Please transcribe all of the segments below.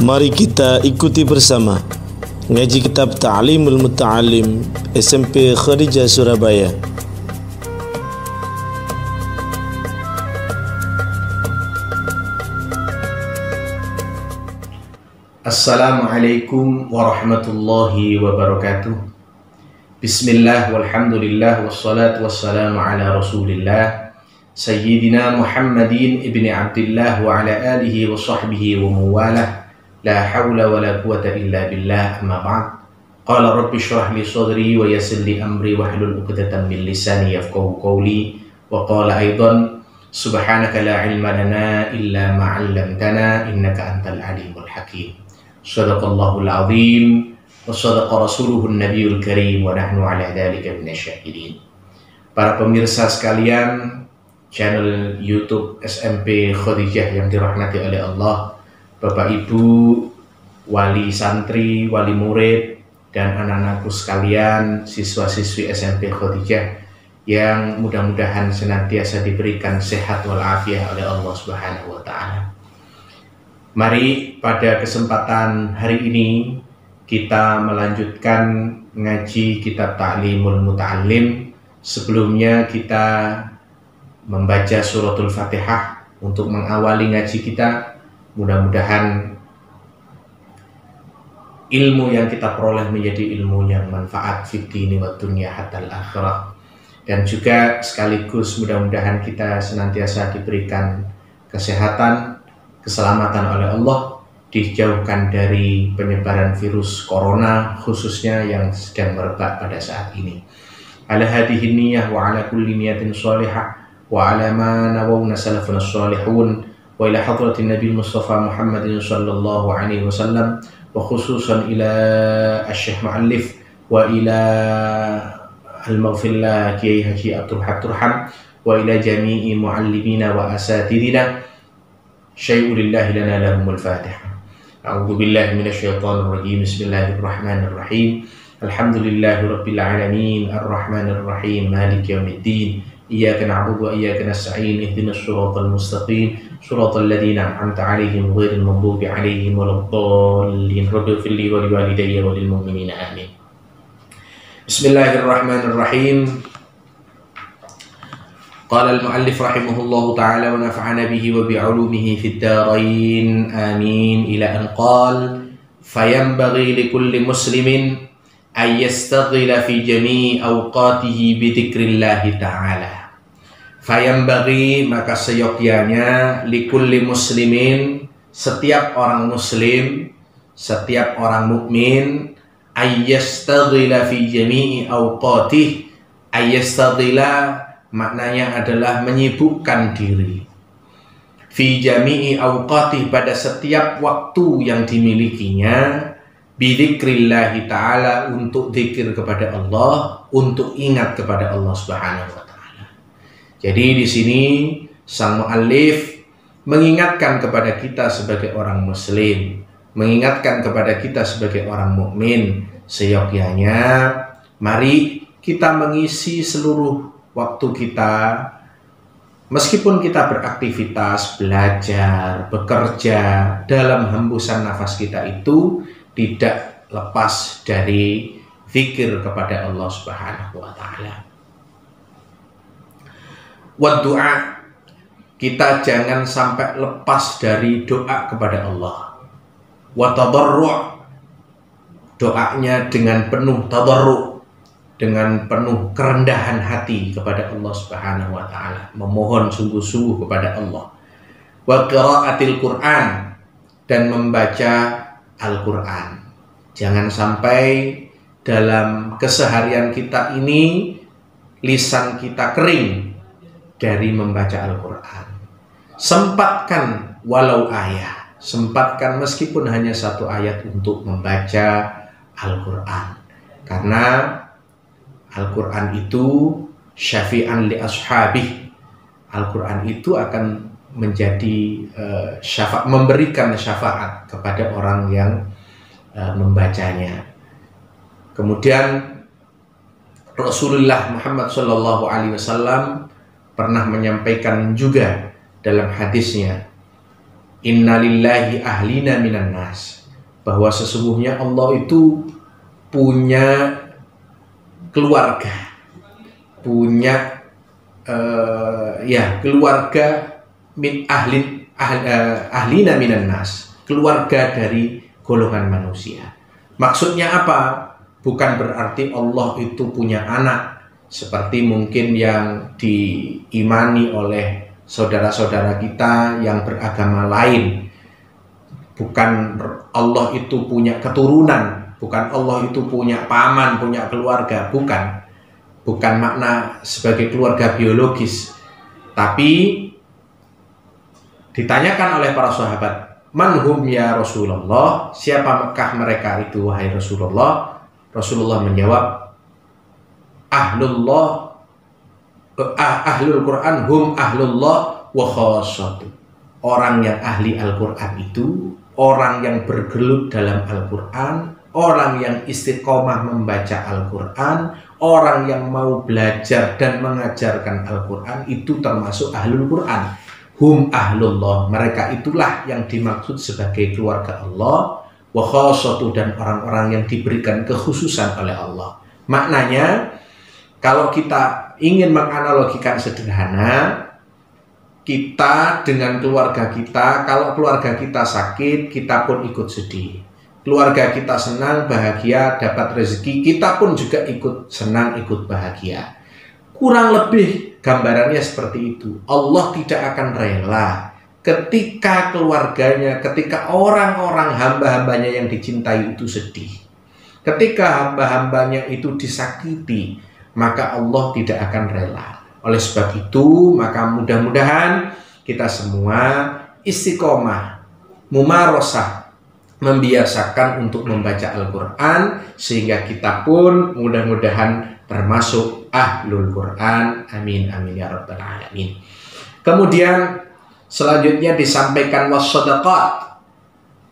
Mari kita ikuti bersama ngaji kitab Ta'limul Muta'allim SMP Khadijah Surabaya. Assalamualaikum warahmatullahi wabarakatuh. Bismillah walhamdulillah wassalatu wassalamu ala rasulillah Sayyidina Muhammadin ibni Abdillah wa ala alihi wa sahbihi wa mawalah. La hawla wa la quwata illa billah, amma ba'd. Qala rabbi shrah li sadri wa yassir li amri wahlul 'uqdatam min lisani yafqahu qawli. Wa qala aidan subhanaka la ilma lana illa ma 'allamtana innaka antal alimul hakim. Shadaqallahul azim wa shadaqa rasuluhun nabiyul karim wa nahnu ala dzalika minasyahidin. Para pemirsa sekalian channel YouTube SMP Khadijah yang dirahmati oleh Allah, Bapak Ibu, wali santri, wali murid, dan anak-anakku sekalian, siswa-siswi SMP Khadijah yang mudah-mudahan senantiasa diberikan sehat walafiat oleh Allah Subhanahu wa Ta'ala. Mari pada kesempatan hari ini kita melanjutkan ngaji kitab Ta'limul Muta'allim. Sebelumnya kita membaca suratul Fatihah untuk mengawali ngaji kita. Mudah-mudahan ilmu yang kita peroleh menjadi ilmu yang manfaat fid dini wa dunya hatta al-akhirah, dan juga sekaligus mudah-mudahan kita senantiasa diberikan kesehatan, keselamatan oleh Allah, dijauhkan dari penyebaran virus corona khususnya yang sedang merebak pada saat ini. Ala hadhihi niyyah wa ala kulli niyatin shalihah wa ala ma nawawna salafuna shalihun wa ila hadratin Nabi Mustafa Muhammadin sallallahu alaihi wasallam wa khususan ila Asy-Syaikh Mu'allif wa ila al-Maghfirlah Kiai Haji Abdul Turham wa ila jami'i muallimina wa asatidina syai'ulillahi lana lahumul Fatihah. A'udzu billahi minasyaitonir rajim. Bismillahirrahmanirrahim. Alhamdulillahi rabbil alamin arrahmanir rahim maliki yaumiddin. Iyyaka na'budu wa iyyaka nasta'in ihdinas siratal mustaqim siratal ladzina an'amta 'alaihim ghairil maghdubi 'alaihim waladdallin. Rabbighfir li wa liwalidayya wa lil mu'minina amin. Bismillahirrahmanirrahim. Qala al-mu'allif rahimahullahu ta'ala wa nafa'ana bihi wa bi'ulumihi fid darain amin, ila an qala fayanbaghi likulli muslimin ay yastaghila fi jami'i awqatihi bi dzikrillahi ta'ala. Fayanbaghi, maka seyogyanya, likulli muslimin, setiap orang muslim, setiap orang mukmin, ay yastaghila fi jami'i awqatihi. Ay yastaghila maknanya adalah menyibukkan diri, fi jami'i awqatihi, pada setiap waktu yang dimilikinya, bidzikrillahi ta'ala, untuk zikir kepada Allah, untuk ingat kepada Allah Subhanahu wa Ta'ala. Jadi di sini sang muallif mengingatkan kepada kita sebagai orang muslim, mengingatkan kepada kita sebagai orang mukmin, seyogyanya mari kita mengisi seluruh waktu kita, meskipun kita beraktivitas, belajar, bekerja, dalam hembusan nafas kita itu tidak lepas dari zikir kepada Allah Subhanahu wa Ta'ala. Wa du'a, kita jangan sampai lepas dari doa kepada Allah. Wa tadarru', doanya dengan penuh tadarru', dengan penuh kerendahan hati kepada Allah Subhanahu wa Ta'ala, memohon sungguh-sungguh kepada Allah. Wa qiraatil Qur'an, dan membaca Al-Quran. Jangan sampai dalam keseharian kita ini lisan kita kering dari membaca Al-Quran. Sempatkan walau ayat, sempatkan meskipun hanya satu ayat untuk membaca Al-Quran, karena Al-Quran itu syafi'an li ashabih. Al-Quran itu akan menjadi syafaat, memberikan syafaat kepada orang yang membacanya. Kemudian Rasulullah Muhammad SAW pernah menyampaikan juga dalam hadisnya, innalillahi ahlina minan nas, bahwa sesungguhnya Allah itu punya keluarga, punya keluarga min ahlina minan nas, keluarga dari golongan manusia. Maksudnya apa? Bukan berarti Allah itu punya anak seperti mungkin yang diimani oleh saudara-saudara kita yang beragama lain. Bukan Allah itu punya keturunan, bukan Allah itu punya paman, punya keluarga, bukan makna sebagai keluarga biologis. Tapi ditanyakan oleh para sahabat, manhum ya Rasulullah, siapakah mereka itu wahai Rasulullah? Rasulullah menjawab, ahlul Quran hum ahlullah wa khassatu. Orang yang ahli Al-Quran itu orang yang bergelut dalam Al-Quran, orang yang istiqomah membaca Al-Quran, orang yang mau belajar dan mengajarkan Al-Quran, itu termasuk ahlul Quran. Hum ahlullah, mereka itulah yang dimaksud sebagai keluarga Allah. Wa khassatu, dan orang-orang yang diberikan kekhususan oleh Allah. Maknanya, kalau kita ingin menganalogikan sederhana, kita dengan keluarga kita, kalau keluarga kita sakit, kita pun ikut sedih. Keluarga kita senang, bahagia, dapat rezeki, kita pun juga ikut senang, ikut bahagia. Kurang lebih gambarannya seperti itu. Allah tidak akan rela ketika keluarganya, ketika orang-orang hamba-hambanya yang dicintai itu sedih. Ketika hamba-hambanya itu disakiti, maka Allah tidak akan rela. Oleh sebab itu, maka mudah-mudahan kita semua istiqomah, mumarosah, membiasakan untuk membaca Al-Quran, sehingga kita pun mudah-mudahan termasuk ahlul Quran. Amin, amin ya rabbal alamin. Kemudian selanjutnya disampaikan wassadaqat,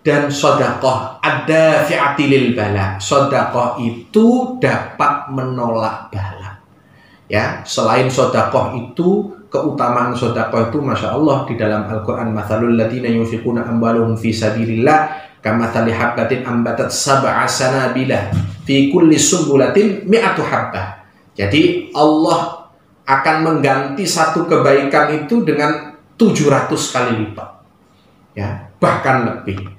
dan sodakoh ada fi'atilil bala. Sodakoh itu dapat menolak bala. Ya, selain sodakoh itu, keutamaan sodakoh itu masya Allah di dalam Al-Quran, mathalul ladina yunfiquna amwaluhum fi sabilillah kamathali habbatin ambatat sab'a sanabilah fi kulli sumbulatin mi'atu habbah. Jadi Allah akan mengganti satu kebaikan itu dengan 700 kali lipat, ya, bahkan lebih,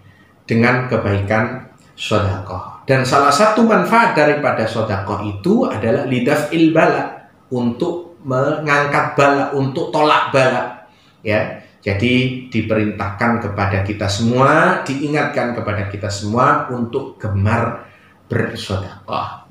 dengan kebaikan sodakoh. Dan salah satu manfaat daripada sodakoh itu adalah lidaf'il bala, untuk mengangkat bala, untuk tolak bala, ya. Jadi diperintahkan kepada kita semua, diingatkan kepada kita semua untuk gemar bersodakoh.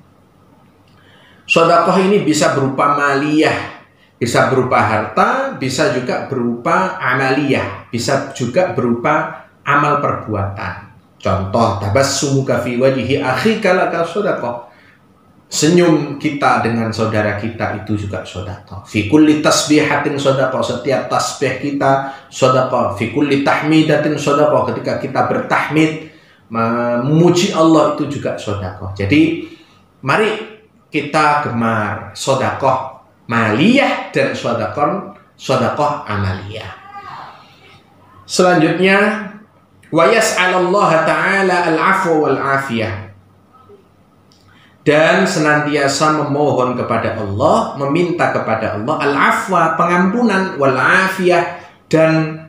Sodakoh ini bisa berupa maliyah, bisa berupa harta, bisa juga berupa amaliyah, bisa juga berupa amal perbuatan. Contoh, tabassumuka fi wajhi akhika laka sodakoh. Senyum kita dengan saudara kita itu juga sodakoh. Fi kulli tasbihatin sodakoh, setiap tasbih kita sodakoh. Fi kulli tahmidatin sodakoh, ketika kita bertahmid memuji Allah itu juga sodakoh. Jadi mari kita gemar sodakoh maliyah dan sodakoh amaliyah. Selanjutnya, wa yas'alallaha ta'ala al-'afwa wal 'afiyah, dan senantiasa memohon kepada Allah, meminta kepada Allah al-'afwa, pengampunan, wal 'afiyah, dan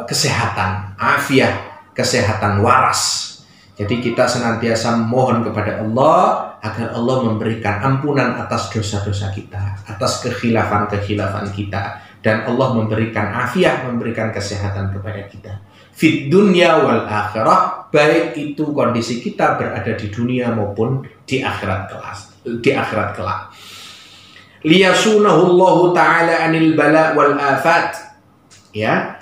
kesehatan, afiyah, kesehatan waras. Jadi kita senantiasa memohon kepada Allah agar Allah memberikan ampunan atas dosa-dosa kita, atas kekhilafan-kekhilafan kita, dan Allah memberikan afiyah, memberikan kesehatan kepada kita. Fid dunya wal akhirah, baik itu kondisi kita berada di dunia maupun di akhirat kelak. Liyasunahullahu ta'ala anil bala wal afat, ya.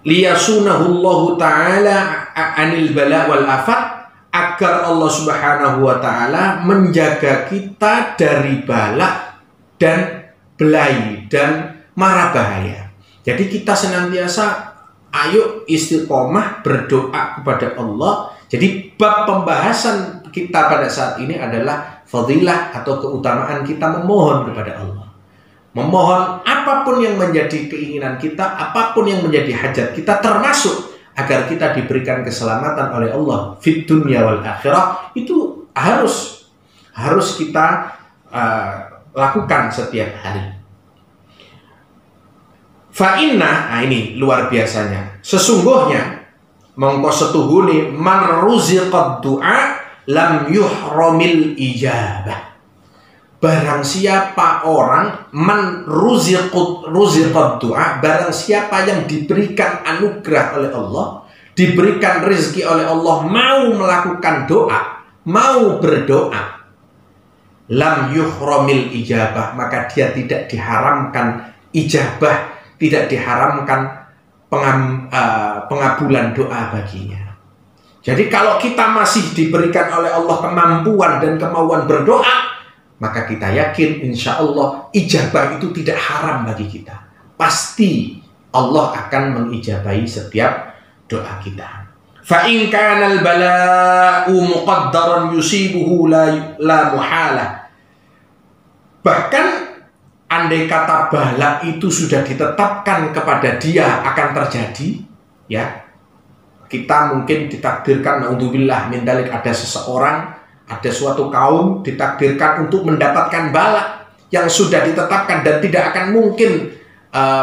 Liyasunahullahu ta'ala anil bala wal afat, agar Allah subhanahu wa ta'ala menjaga kita dari bala dan belai dan mara bahaya. Jadi kita senantiasa ayo istiqomah berdoa kepada Allah. Jadi bab pembahasan kita pada saat ini adalah fadilah atau keutamaan kita memohon kepada Allah. memohon apapun yang menjadi keinginan kita, apapun yang menjadi hajat kita, termasuk agar kita diberikan keselamatan oleh Allah fid dunya wal akhirah, itu harus kita lakukan setiap hari. Fa'inna, nah ini luar biasanya, sesungguhnya mongko setuhune man ruziqad du'a lam yuhramil ijabah. Barang siapa orang man ruziqad du'a, barang siapa yang diberikan anugerah oleh Allah, diberikan rezeki oleh Allah, mau melakukan doa, mau berdoa, lam yuhramil ijabah, maka dia tidak diharamkan ijabah, tidak diharamkan pengabulan doa baginya. Jadi kalau kita masih diberikan oleh Allah kemampuan dan kemauan berdoa, maka kita yakin insya Allah ijabah itu tidak haram bagi kita. Pasti Allah akan mengijabahi setiap doa kita. Fa in kana al-bala'u muqaddaran yusibuhu la muhalah. Bahkan andai kata bala itu sudah ditetapkan kepada dia akan terjadi, ya, kita mungkin ditakdirkan, naudzubillah min dzalik, ada seseorang, ada suatu kaum ditakdirkan untuk mendapatkan bala yang sudah ditetapkan dan tidak akan mungkin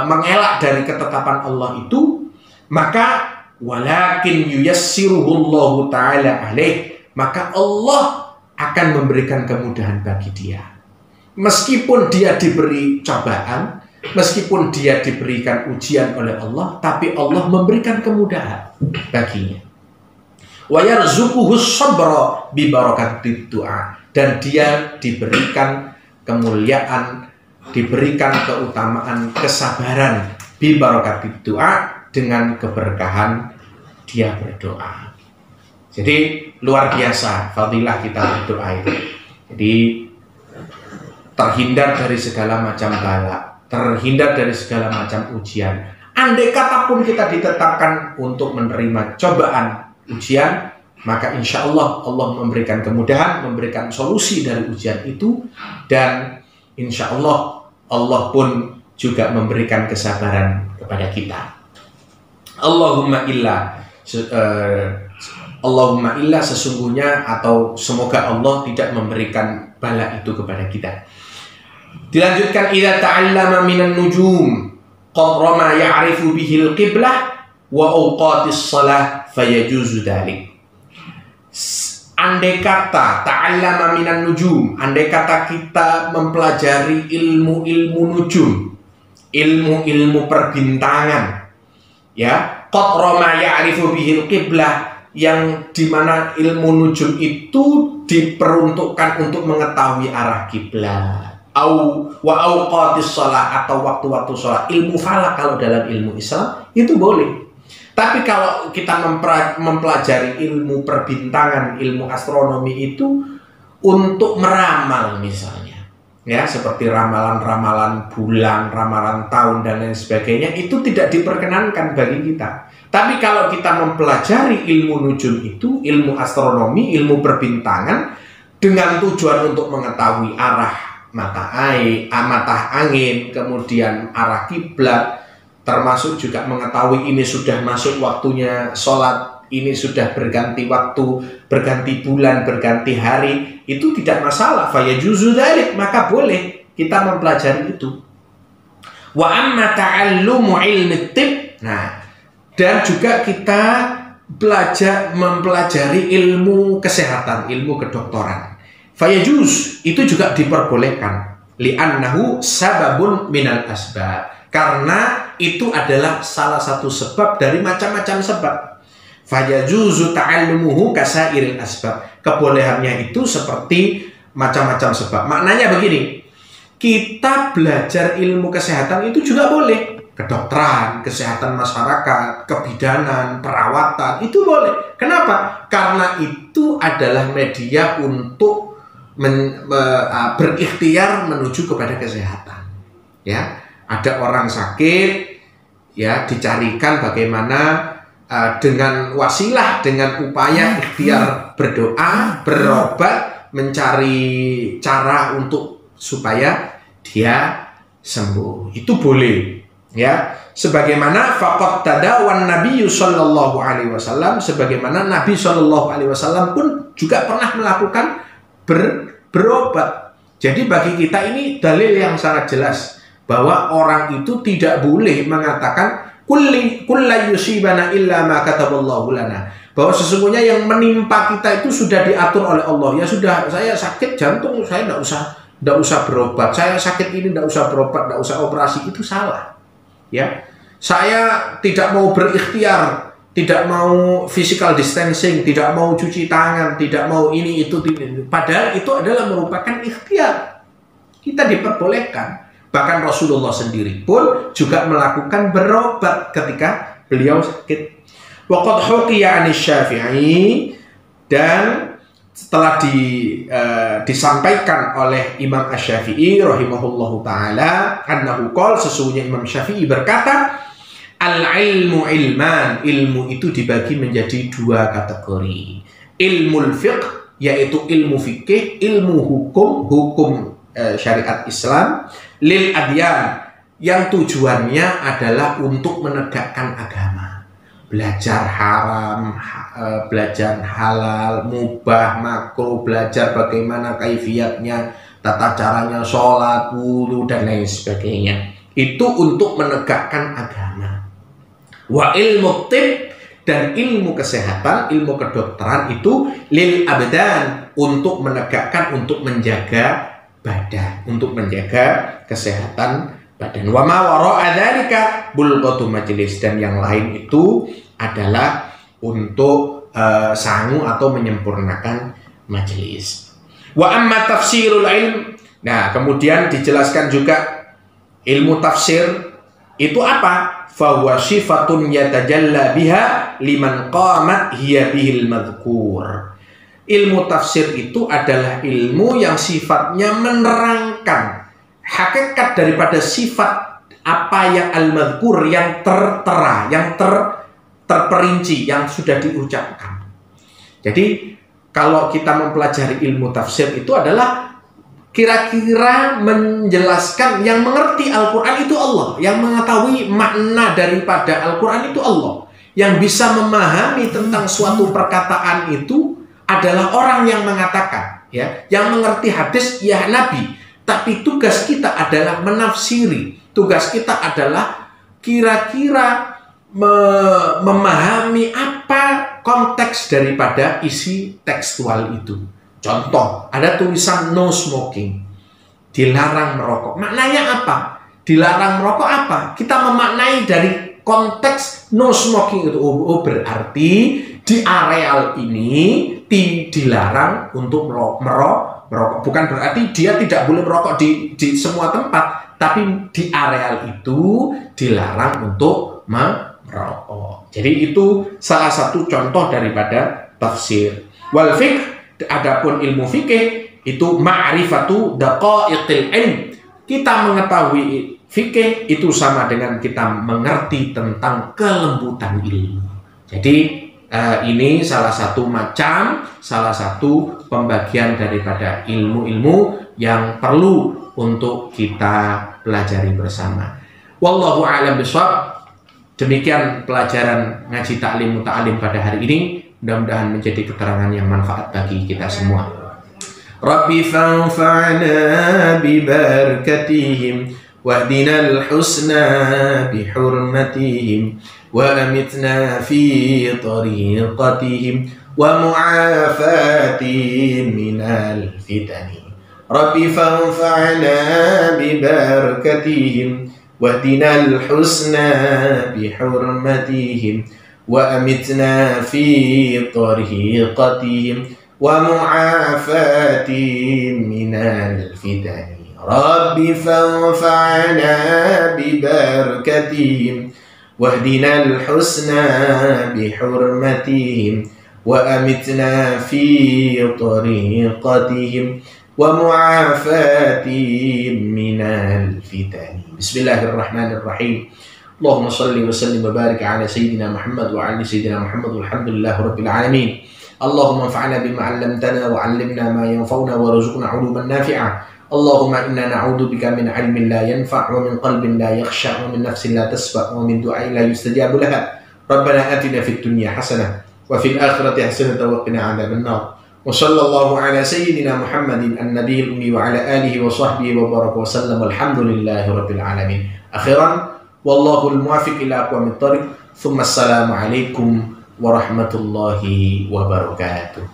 mengelak dari ketetapan Allah itu, maka walakin yuyassiruhullahu ta'ala alaih, maka Allah akan memberikan kemudahan bagi dia. Meskipun dia diberi cobaan, meskipun dia diberikan ujian oleh Allah, tapi Allah memberikan kemudahan baginya. Wa yarzuquhu sabra bi barakatid du'a, dan dia diberikan kemuliaan, diberikan keutamaan kesabaran bi barakatid du'a, dengan keberkahan dia berdoa. Jadi luar biasa fadilah kita berdoa itu. Jadi terhindar dari segala macam bala, terhindar dari segala macam ujian. Andai kata pun kita ditetapkan untuk menerima cobaan, ujian, maka insya Allah Allah memberikan kemudahan, memberikan solusi dari ujian itu, dan insya Allah Allah pun juga memberikan kesabaran kepada kita. Allahumma illa sesungguhnya, atau semoga Allah tidak memberikan bala itu kepada kita. Dilanjutkan, idza ta'allama minan nujum qadra ma ya'rifu bihil qiblah wa awqatis shalah fayajuzu dzalik. Andai kata ta'allama minan nujum, andai kata kita mempelajari ilmu-ilmu nujum, ilmu-ilmu perbintangan, ya, qadra ma ya'rifu bihil qiblah, yang dimana ilmu nujum itu diperuntukkan untuk mengetahui arah kiblat, wa awqatis shalah, atau waktu-waktu sholat. Ilmu falak kalau dalam ilmu Islam itu boleh. Tapi kalau kita mempelajari ilmu perbintangan, ilmu astronomi itu untuk meramal misalnya, ya, seperti ramalan-ramalan bulan, ramalan tahun dan lain sebagainya, itu tidak diperkenankan bagi kita. Tapi kalau kita mempelajari ilmu nujum itu, ilmu astronomi, ilmu perbintangan, dengan tujuan untuk mengetahui arah mata angin, kemudian arah kiblat, termasuk juga mengetahui ini sudah masuk waktunya sholat, ini sudah berganti waktu, berganti bulan, berganti hari, itu tidak masalah. Fayajuzu dzalik, maka boleh kita mempelajari itu. Wa amma ta'allumu ilmi tib, nah, dan juga kita mempelajari ilmu kesehatan, ilmu kedokteran. Fayajuz, itu juga diperbolehkan, li'annahu sababun minal asbab, karena itu adalah salah satu sebab dari macam-macam sebab. Fayajuzu ta'allumuhu kasairil asbab, kebolehannya itu seperti macam-macam sebab. Maknanya begini, kita belajar ilmu kesehatan itu juga boleh, kedokteran, kesehatan masyarakat, kebidanan, perawatan, itu boleh. Kenapa? Karena itu adalah media untuk berikhtiar menuju kepada kesehatan. Ya, ada orang sakit, ya, dicarikan bagaimana dengan wasilah, dengan upaya ikhtiar berdoa, berobat, mencari cara untuk supaya dia sembuh. Itu boleh, ya. Sebagaimana faqad tadawan Nabi sallallahu alaihi wasallam, sebagaimana Nabi sallallahu alaihi wasallam pun juga pernah melakukan berobat. Jadi bagi kita ini dalil yang sangat jelas bahwa orang itu tidak boleh mengatakan kullu yusibana illa ma kataballahu lana, bahwa sesungguhnya yang menimpa kita itu sudah diatur oleh Allah. Ya sudah, saya sakit jantung, saya tidak usah berobat. Saya sakit ini tidak usah berobat, tidak usah operasi. Itu salah. Ya, saya tidak mau berikhtiar, tidak mau physical distancing, tidak mau cuci tangan, tidak mau ini itu. Padahal itu adalah merupakan ikhtiar. Kita diperbolehkan. Bahkan Rasulullah sendiri pun juga melakukan berobat ketika beliau sakit. Waqad huqiya 'anis Syafi'i, dan setelah disampaikan oleh Imam Asy-Syafi'i rahimahullahu taala, annahu qala, sesungguhnya Imam Syafi'i berkata, al-ilmu ilman, ilmu itu dibagi menjadi dua kategori. Ilmul fiqh, yaitu ilmu fikih, ilmu hukum syariat Islam, lil adyan, yang tujuannya adalah untuk menegakkan agama. Belajar haram, belajar halal, mubah, makruh, belajar bagaimana kaifiyatnya, tata caranya sholat, wudu, dan lain sebagainya. Itu untuk menegakkan agama. Wa ilmu tib, dan ilmu kesehatan, ilmu kedokteran itu lil abdan, untuk menegakkan, untuk menjaga badan, untuk menjaga kesehatan badan. Wa ma wara'a dzalika bulghatu majlis, dan yang lain itu adalah untuk sangu atau menyempurnakan majelis. Wa amma tafsirul ilm, nah kemudian dijelaskan juga ilmu tafsir itu apa? Fa huwa sifatun yatajalla biha liman qamat hiya bihil madhkur. Ilmu tafsir itu adalah ilmu yang sifatnya menerangkan hakikat daripada sifat apa yang al-madhkur, yang tertera, yang terperinci, yang sudah diucapkan. Jadi kalau kita mempelajari ilmu tafsir itu adalah kira-kira menjelaskan, yang mengerti Al-Quran itu Allah, yang mengetahui makna daripada Al-Quran itu Allah, yang bisa memahami tentang suatu perkataan itu adalah orang yang mengatakan, ya, yang mengerti hadis ya Nabi. Tapi tugas kita adalah menafsiri, tugas kita adalah kira-kira memahami apa konteks daripada isi tekstual itu. Contoh, ada tulisan no smoking, dilarang merokok. Maknanya apa? Dilarang merokok apa? Kita memaknai dari konteks no smoking itu. Oh, berarti di areal ini dilarang untuk merokok. Bukan berarti dia tidak boleh merokok di semua tempat, tapi di areal itu dilarang untuk merokok. Jadi itu salah satu contoh daripada tafsir. Wal fiqh, adapun ilmu fikih itu ma'rifatu daqaiqil ilm. Kita mengetahui fikih itu sama dengan kita mengerti tentang kelembutan ilmu. Jadi ini salah satu pembagian daripada ilmu-ilmu yang perlu untuk kita pelajari bersama. Wallahu a'lam bishawab. Demikian pelajaran ngaji ta'lim muta'alim pada hari ini. Mudah-mudahan menjadi keterangan yang manfaat bagi kita semua. Rabbi fanfa'na bi barakatihim wahdinal husna bi hurmatihim wa amitna fi tariqatihim wa mu'afatihim minal fitani. Rabbi fanfa'na bi barakatihim wahdinal husna bihurmatihim wa amitna fi tariqatihim wa mu'afatihim minal fitani. Rabbi fanfa'na bi barakatihim wahdinal husna bihurmatihim wa amitna fi tariqatihim wa mu'afatihim minal fitani. Bismillahirrahmanirrahim. Allahumma salli wa sallim wa barik ala sayyidina Muhammad wa ala sayyidina Muhammad walhamdulillahi rabbil alamin. Allahumma anfa'na bima 'allamtana wa 'allimna ma yanfa'una wa rzuqna 'uluman nafi'ah. Allahumma inna na'udzubika min 'ilmin la yanfa' wa min qalbin la yakhsha' wa min nafsin la tasfa' wa min du'ain la yustajabu laha. Rabbana atina fid dunya hasanah wa fil akhirati hasanah wa qina 'adzaban nar. Wa sallallahu ala sayyidina Muhammadin an-nabiyil ummi wa ala alihi wa sahbihi wa baraka wa sallam. Alhamdulillahi rabbil alamin. Akhiran, wallahu al-muwaffiq ila aqwamit thariq. Tsumma assalamu alaikum warahmatullahi wabarakatuh.